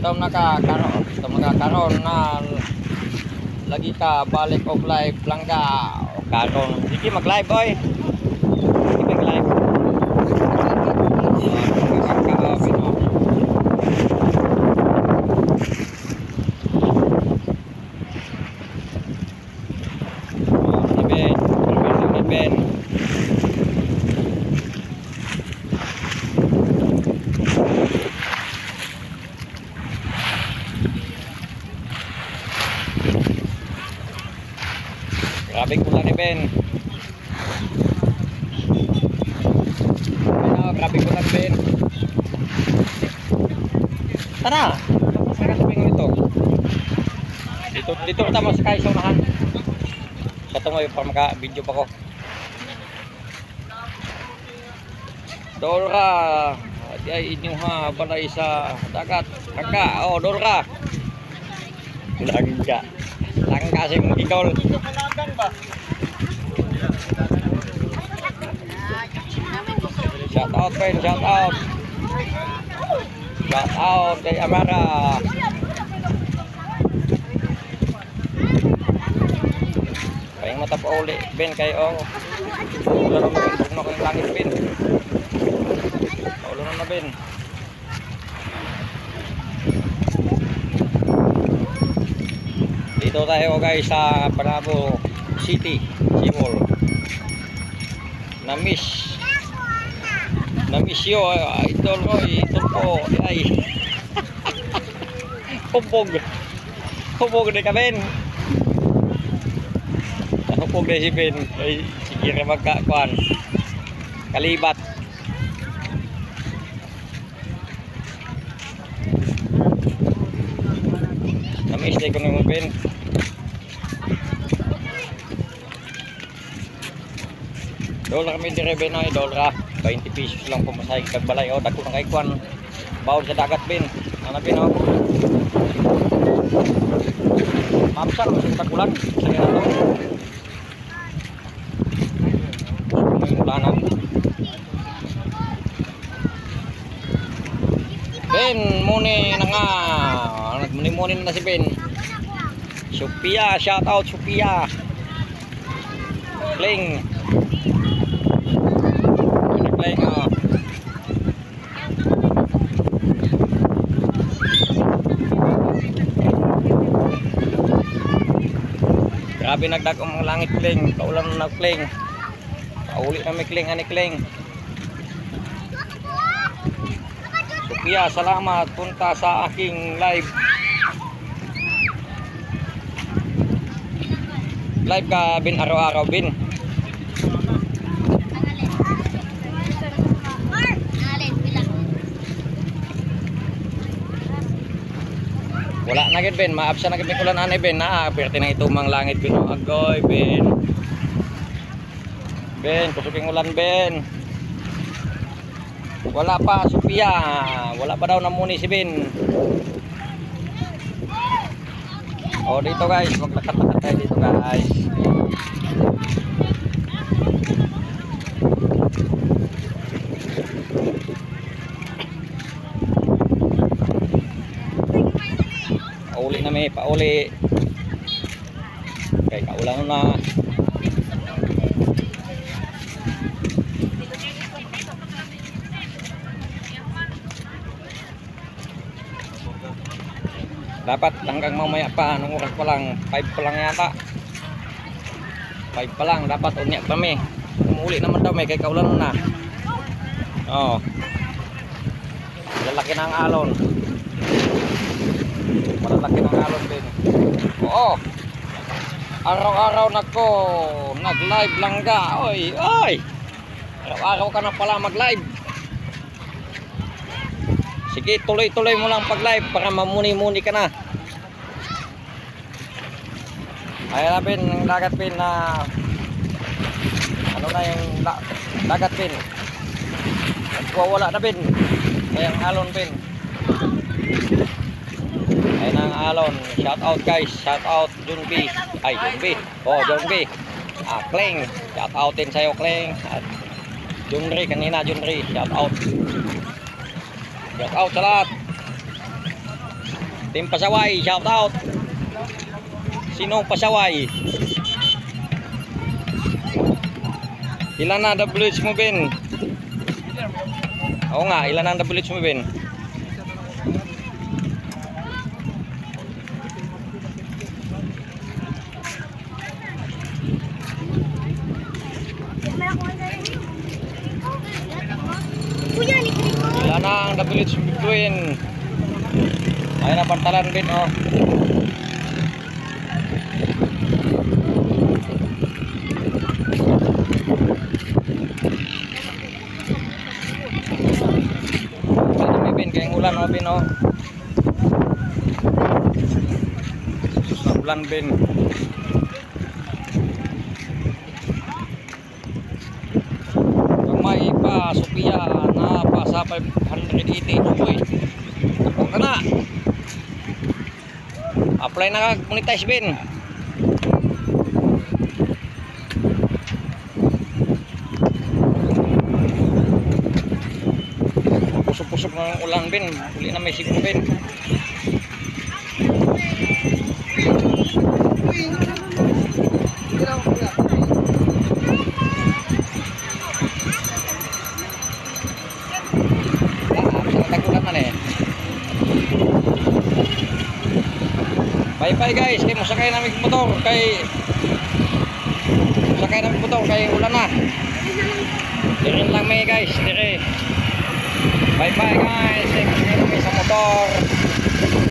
Karon na lagi ka balik of live lang ka karon. Sige mag-live boy. Sige mag-live. Grabe ko ni Ben. Grabe ko ni Ben. Tara, masarap ng ito. Dito kita mas kay sa unahan. Sa tungoy para maka-video pa ko. Dora, ay inyong ha balay sa dagat. Langka, oh Dora. Langka si Mungkikol. Shout out friend, shout out. Shout out kay Amara. Kayong mata pa uli Ben kayo. Ulo na ko yung langit Ben. Ulo na Ben. Dito tayo guys sa Panabo City, Simol. Namiss yo idol ko, idol ko ay hubog na ka Ben. Hubog na si Ben ay sige na magkakuan kalibat. Namiss ko ng Ben. Dolar kami dire Ben ay dolar 20 pesos lang pumasay kag balay o dako nang kay kwan bawod sa dagat Ben. Ana Ben o. Mapsal sa tagulan sa ganito. Ulanan. Ben muni na nga nagmuni-muni na si Ben. Sophia, shout out Sophia. Kling. Grabe nagdag ang mga langit Kling, kaulan na Kling. Pauli na may Kling, ani Kling. Sophia, salamat punta sa aking live. Live ka Ben araw-araw Ben. Wala na gid Ben, maapsa na gid kulan ani Ben, na perti na itumang langit Ben. Agoy Ben. Ben, kusuking ulan Ben. Wala pa Sophia, wala pa daw namuni si Ben. Oh dito guys, maglakat-lakat tayo dito guys. Pauli na may pauli. Okay, kaulan na. Dapat hanggang mamaya pa, anong oras pa lang, 5 pa lang yata. 5 pa lang, dapat unya kami. Umuli naman daw may kay kaulan na. Oh. Lalaki ng alon. Malalaki ng alon din. Oo. Araw-araw nako nag-live lang ka. Oy, oy. Araw-araw ka na pala mag-live. Sige, tuloy-tuloy mo lang pag-live para mamuni-muni ka na. Ayan na Pin, yung dagat Pin na ano na yung dagat Pin. Nagwawala na Pin. Ayan ang alon Pin. Ayan ang alon. Shout out guys. Shout out Jun B. Ay Jun B. Oh Jun B. Kling. Shout out din sa'yo Kling. At Junri kanina Junri. Shout out. Shout out sa lahat. Team Pasaway, shout out. Sinong Pasaway? Ilan na WH mo, Ben? Oo nga, ilan ang WH mo, Ben? Ilan na ang WH mo, Ben? Ayun na pantalan, Ben, oh. Kaya ulan, oh, Ben, oh. Sa ulan, Ben. Kamay pa, Sophia, na pa sa 580. Uy, ako ka na. Apply na ka, monetize, Ben. Pusok-pusok ng ulan, Ben. Uli na may siguro, Ben. Bye-bye guys, kay musakay namin motor kay ulan na. Dirin lang may guys, dire. Bye-bye guys, kay musakay namin sa motor.